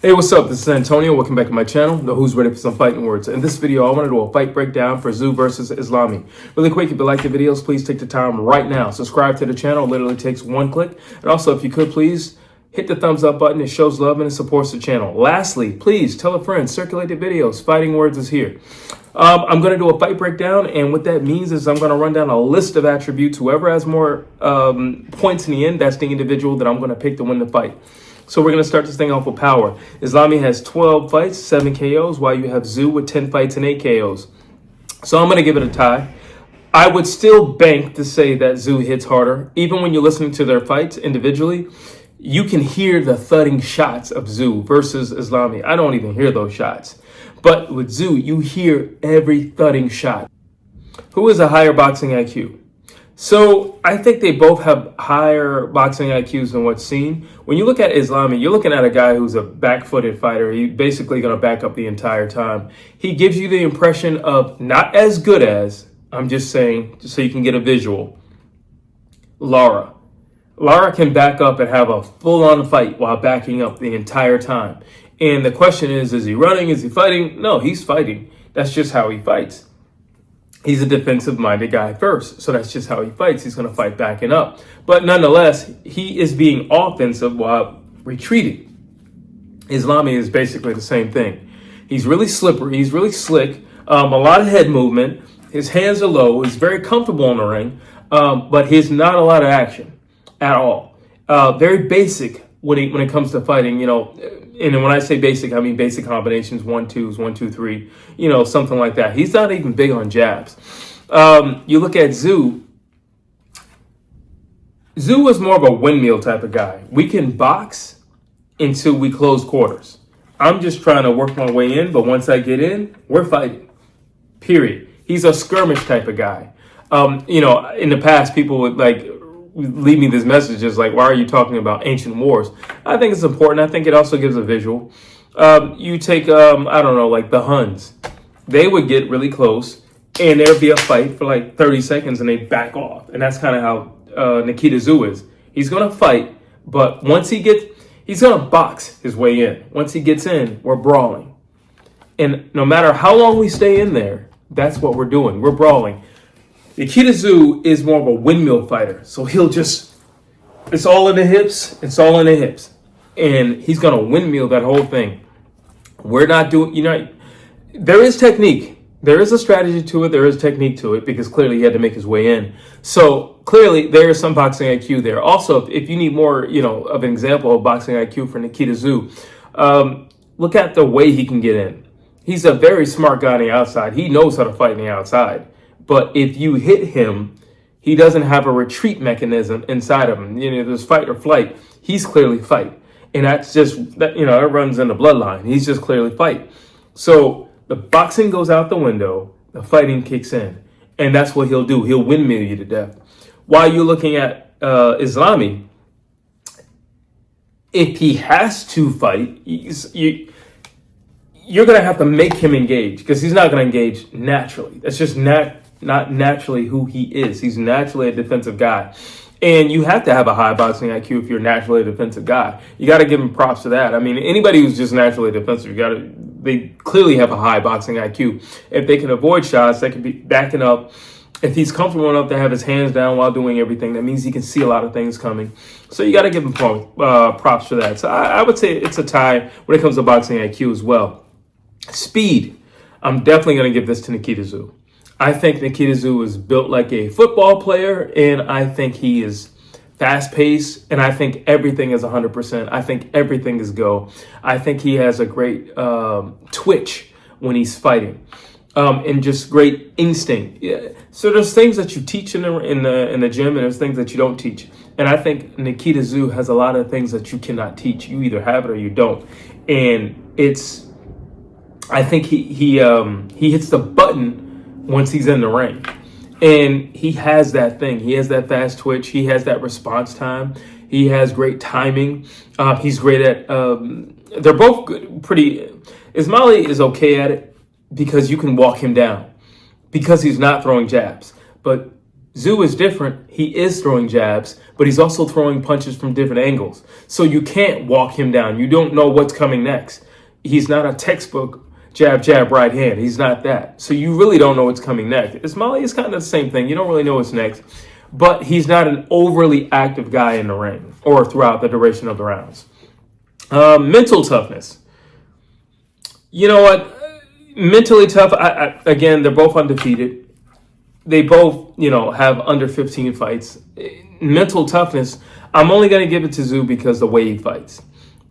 Hey, what's up? This is Antonio. Welcome back to my channel, the Who's Ready for Some Fighting Words. In this video, I want to do a fight breakdown for Tszyu versus Ismaili. Really quick, if you like the videos, please take the time right now. Subscribe to the channel. It literally takes one click. And also, if you could, please hit the thumbs up button. It shows love and it supports the channel. Lastly, please tell a friend, circulate the videos. Fighting Words is here. I'm going to do a fight breakdown, and what that means is I'm going to run down a list of attributes. Whoever has more points in the end, that's the individual that I'm going to pick to win the fight. So we're going to start this thing off with power. Ismaili has 12 fights, 7 KOs, while you have Tszyu with 10 fights and 8 KOs. So I'm going to give it a tie. I would still bank to say that Tszyu hits harder. Even when you're listening to their fights individually, you can hear the thudding shots of Tszyu versus Ismaili. I don't even hear those shots. But with Tszyu, you hear every thudding shot. Who has a higher boxing IQ? So I think they both have higher boxing IQs than what's seen. When you look at Ismaili, you're looking at a guy who's a back-footed fighter. He's basically going to back up the entire time. He gives you the impression of not as good as, I'm just saying, just so you can get a visual, Lara. Lara can back up and have a full-on fight while backing up the entire time. And the question is he running? Is he fighting? No, he's fighting. That's just how he fights. He's a defensive-minded guy first, so that's just how he fights. He's going to fight backing up. But nonetheless, he is being offensive while retreating. Ismaili is basically the same thing. He's really slippery. He's really slick. A lot of head movement. His hands are low. He's very comfortable in the ring, but he's not a lot of action at all. Very basic when it comes to fighting, you know. And when I say basic, I mean basic combinations, 1-2s, 1-2-3, you know, something like that. He's not even big on jabs. You look at Tszyu. Tszyu was more of a windmill type of guy. We can box until we close quarters. I'm just trying to work my way in, but once I get in, we're fighting. Period. He's a skirmish type of guy. You know, in the past, people would leave me these messages like, why are you talking about ancient wars? I think it's important. I think it also gives a visual. You take, I don't know, like the Huns. They would get really close, and there'd be a fight for like 30 seconds, and they back off. And that's kind of how Nikita Tszyu is. He's going to fight, but once he's going to box his way in. Once he gets in, we're brawling. And no matter how long we stay in there, that's what we're doing. We're brawling. Nikita Tszyu is more of a windmill fighter. So he'll just, it's all in the hips. It's all in the hips. And he's going to windmill that whole thing. We're not doing, you know, there is technique. There is a strategy to it. There is technique to it because clearly he had to make his way in. So clearly there is some boxing IQ there. Also, if you need more, you know, of an example of boxing IQ for Nikita Tszyu, look at the way he can get in. He's a very smart guy on the outside. He knows how to fight on the outside. But if you hit him, he doesn't have a retreat mechanism inside of him. You know, there's fight or flight. He's clearly fight. And that's just, that, you know, that runs in the bloodline. He's just clearly fight. So the boxing goes out the window. The fighting kicks in. And that's what he'll do. He'll windmill you to death. While you're looking at Ismaili, if he has to fight, you're going to have to make him engage because he's not going to engage naturally. That's just not naturally who he is. He's naturally a defensive guy. And you have to have a high boxing IQ if you're naturally a defensive guy. You got to give him props to that. I mean, anybody who's just naturally defensive, they clearly have a high boxing IQ. If they can avoid shots, they can be backing up. If he's comfortable enough to have his hands down while doing everything, that means he can see a lot of things coming. So you got to give him props for that. So I would say it's a tie when it comes to boxing IQ as well. Speed. I'm definitely going to give this to Nikita Tszyu. I think Nikita Tszyu is built like a football player, and I think he is fast-paced, and I think everything is 100%. I think everything is go. I think he has a great twitch when he's fighting, and just great instinct. Yeah. So there's things that you teach in the gym, and there's things that you don't teach. And I think Nikita Tszyu has a lot of things that you cannot teach. You either have it or you don't, and I think he hits the button once he's in the ring. And he has that thing. He has that fast twitch. He has that response time. He has great timing. He's great at, they're both good, pretty, Ismaili is okay at it because you can walk him down because he's not throwing jabs. But Tszyu is different. He is throwing jabs, but he's also throwing punches from different angles. So you can't walk him down. You don't know what's coming next. He's not a textbook jab, jab, right hand. He's not that. So you really don't know what's coming next. Ismaili is kind of the same thing. You don't really know what's next, but he's not an overly active guy in the ring or throughout the duration of the rounds. Mental toughness. You know what? Mentally tough. Again, they're both undefeated. They both, have under 15 fights. Mental toughness, I'm only going to give it to Tszyu because the way he fights.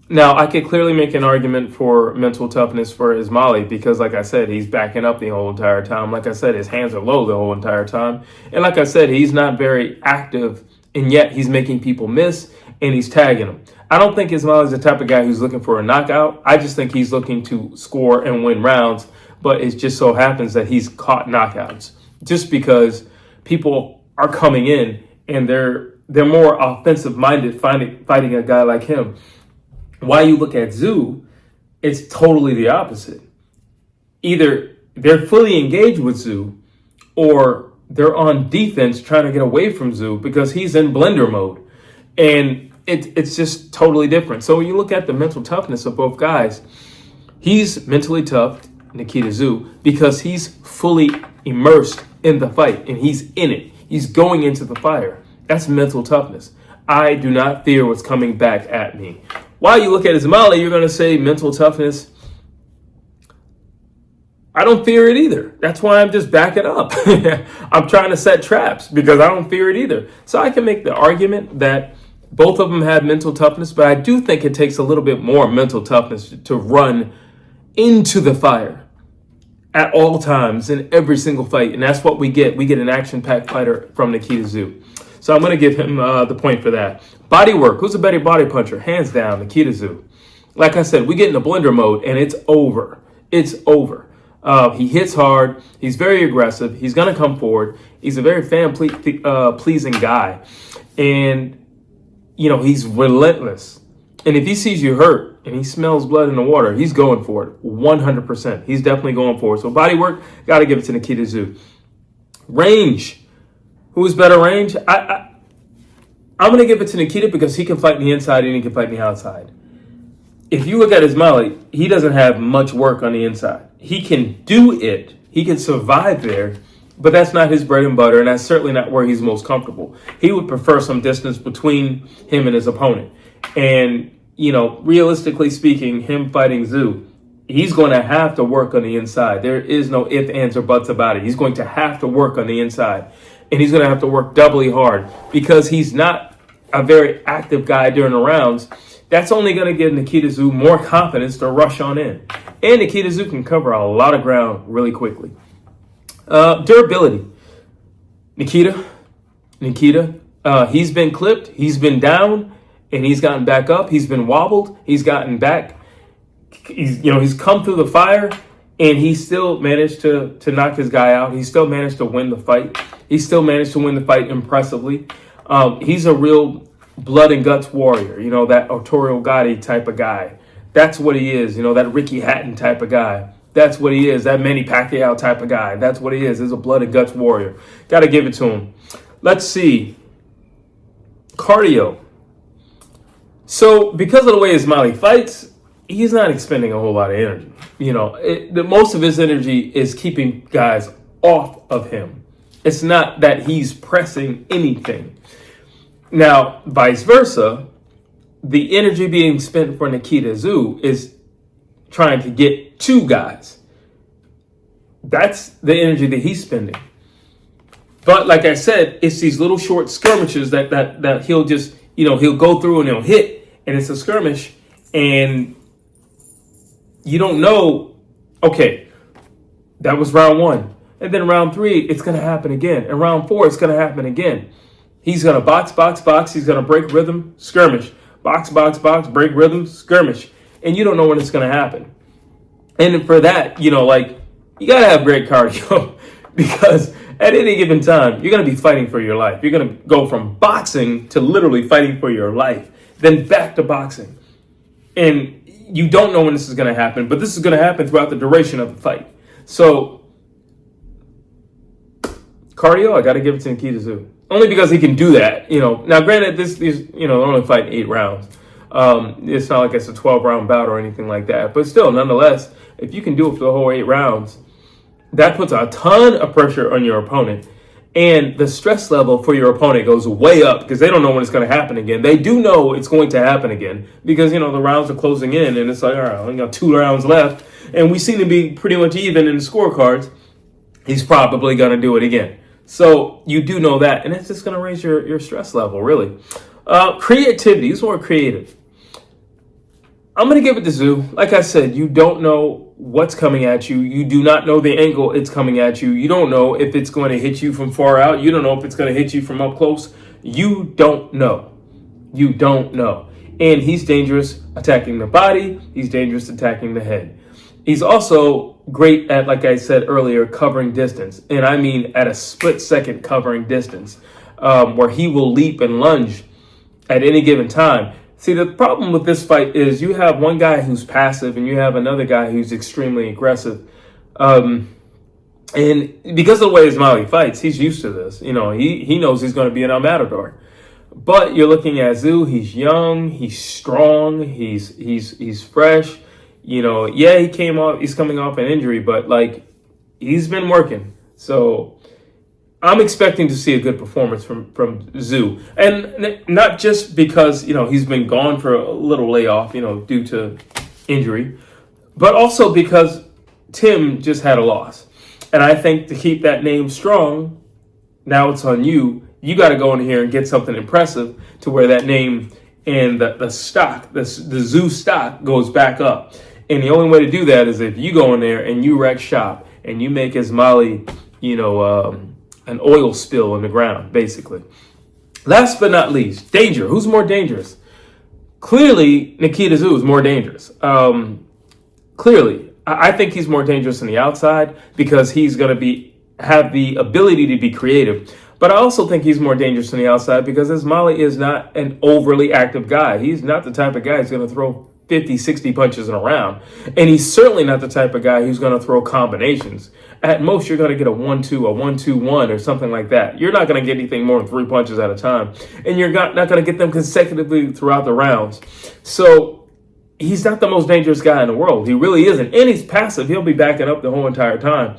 Now, I could clearly make an argument for mental toughness for Ismaili because, like I said, he's backing up the whole entire time. Like I said, his hands are low the whole entire time. And like I said, he's not very active, and yet he's making people miss, and he's tagging them. I don't think Ismaili is the type of guy who's looking for a knockout. I just think he's looking to score and win rounds, but it just so happens that he's caught knockouts just because people are coming in and they're more offensive-minded fighting a guy like him. Why you look at Tszyu, it's totally the opposite. Either they're fully engaged with Tszyu or they're on defense trying to get away from Tszyu because he's in blender mode. And it's just totally different. So when you look at the mental toughness of both guys, he's mentally tough, Nikita Tszyu, because he's fully immersed in the fight and he's in it. He's going into the fire. That's mental toughness. I do not fear what's coming back at me. While you look at Ismaili, you're going to say mental toughness. I don't fear it either. That's why I'm just backing up. I'm trying to set traps because I don't fear it either. So I can make the argument that both of them have mental toughness, but I do think it takes a little bit more mental toughness to run into the fire at all times in every single fight. And that's what we get. We get an action-packed fighter from Nikita Tszyu. So I'm going to give him the point for that. Body work. Who's a better body puncher? Hands down, Nikita Tszyu. Like I said, we get into blender mode, and it's over. It's over. He hits hard. He's very aggressive. He's going to come forward. He's a very fan-pleasing guy. And, he's relentless. And if he sees you hurt and he smells blood in the water, he's going for it 100%. He's definitely going for it. So body work, got to give it to Nikita Tszyu. Range. Who's better range? I'm going to give it to Nikita because he can fight in the inside and he can fight in the outside. If you look at Ismaili, he doesn't have much work on the inside. He can do it. He can survive there, but that's not his bread and butter, and that's certainly not where he's most comfortable. He would prefer some distance between him and his opponent. And, realistically speaking, him fighting Tszyu, he's going to have to work on the inside. There is no ifs, ands, or buts about it. He's going to have to work on the inside. And he's going to have to work doubly hard because he's not a very active guy during the rounds. That's only going to give Nikita Tszyu more confidence to rush on in. And Nikita Tszyu can cover a lot of ground really quickly. Durability. Nikita, he's been clipped, he's been down, and he's gotten back up. He's been wobbled, he's gotten back. He's come through the fire, and he still managed to knock his guy out. He still managed to win the fight. He still managed to win the fight impressively. He's a real blood and guts warrior, that Arturo Gatti type of guy. That's what he is, that Ricky Hatton type of guy. That's what he is, that Manny Pacquiao type of guy. That's what he is. He's a blood and guts warrior. Got to give it to him. Let's see. Cardio. So because of the way Ismaili fights, he's not expending a whole lot of energy. Most of his energy is keeping guys off of him. It's not that he's pressing anything. Now, vice versa, the energy being spent for Nikita Tszyu is trying to get two guys. That's the energy that he's spending. But like I said, it's these little short skirmishes that he'll just, he'll go through and he'll hit, and it's a skirmish, and you don't know, okay, that was round 1. And then round 3, it's going to happen again. And round 4, it's going to happen again. He's going to box. He's going to break rhythm, skirmish. Box, break rhythm, skirmish. And you don't know when it's going to happen. And for that, you got to have great cardio because at any given time, you're going to be fighting for your life. You're going to go from boxing to literally fighting for your life, then back to boxing. And you don't know when this is going to happen, but this is going to happen throughout the duration of the fight. So Cardio, I got to give it to Nikita Tszyu. Only because he can do that. Now granted, they're only fighting 8 rounds. It's not like it's a 12-round bout or anything like that. But still, nonetheless, if you can do it for the whole 8 rounds, that puts a ton of pressure on your opponent. And the stress level for your opponent goes way up because they don't know when it's going to happen again. They do know it's going to happen again because, the rounds are closing in and it's like, all right, I only got 2 rounds left. And we seem to be pretty much even in the scorecards. He's probably going to do it again. So you do know that. And it's just going to raise your stress level, really. Creativity. He's more creative. I'm going to give it to Tszyu. Like I said, you don't know what's coming at you. You do not know the angle it's coming at you. You don't know if it's going to hit you from far out. You don't know if it's going to hit you from up close. You don't know. You don't know. And he's dangerous attacking the body. He's dangerous attacking the head. He's also great at, like I said earlier, covering distance. And I mean at a split-second covering distance where he will leap and lunge at any given time. See, the problem with this fight is you have one guy who's passive and you have another guy who's extremely aggressive. And because of the way Ismaili fights, he's used to this. He knows he's going to be an matador. But you're looking at Tszyu. He's young. He's strong. He's fresh. He's coming off an injury, but he's been working. So I'm expecting to see a good performance from Tszyu, and not just because he's been gone for a little layoff due to injury, but also because Tim just had a loss, and I think to keep that name strong, now it's on you. You got to go in here and get something impressive to where that name and the stock, the Tszyu stock goes back up, and the only way to do that is if you go in there and you wreck shop and you make Ismaili, an oil spill on the ground, basically. Last but not least, danger. Who's more dangerous? Clearly, Nikita Tszyu is more dangerous. Clearly, I think he's more dangerous on the outside because he's going to have the ability to be creative. But I also think he's more dangerous on the outside because Ismaili is not an overly active guy. He's not the type of guy who's going to throw 50, 60 punches in a round. And he's certainly not the type of guy who's going to throw combinations. At most, you're going to get a 1-2, a 1-2-1, or something like that. You're not going to get anything more than 3 punches at a time. And you're not going to get them consecutively throughout the rounds. So he's not the most dangerous guy in the world. He really isn't. And he's passive. He'll be backing up the whole entire time.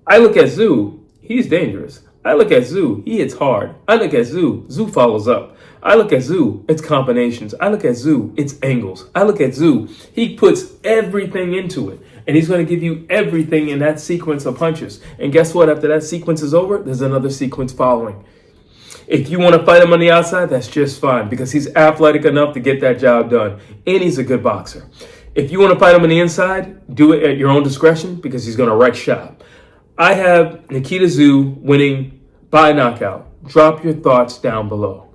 I look at Tszyu. He's dangerous. I look at Tszyu. He hits hard. I look at Tszyu. Tszyu follows up. I look at Tszyu, it's combinations. I look at Tszyu, it's angles. I look at Tszyu, he puts everything into it. And he's going to give you everything in that sequence of punches. And guess what? After that sequence is over, there's another sequence following. If you want to fight him on the outside, that's just fine. Because he's athletic enough to get that job done. And he's a good boxer. If you want to fight him on the inside, do it at your own discretion. Because he's going to wreck shop. I have Nikita Tszyu winning by knockout. Drop your thoughts down below.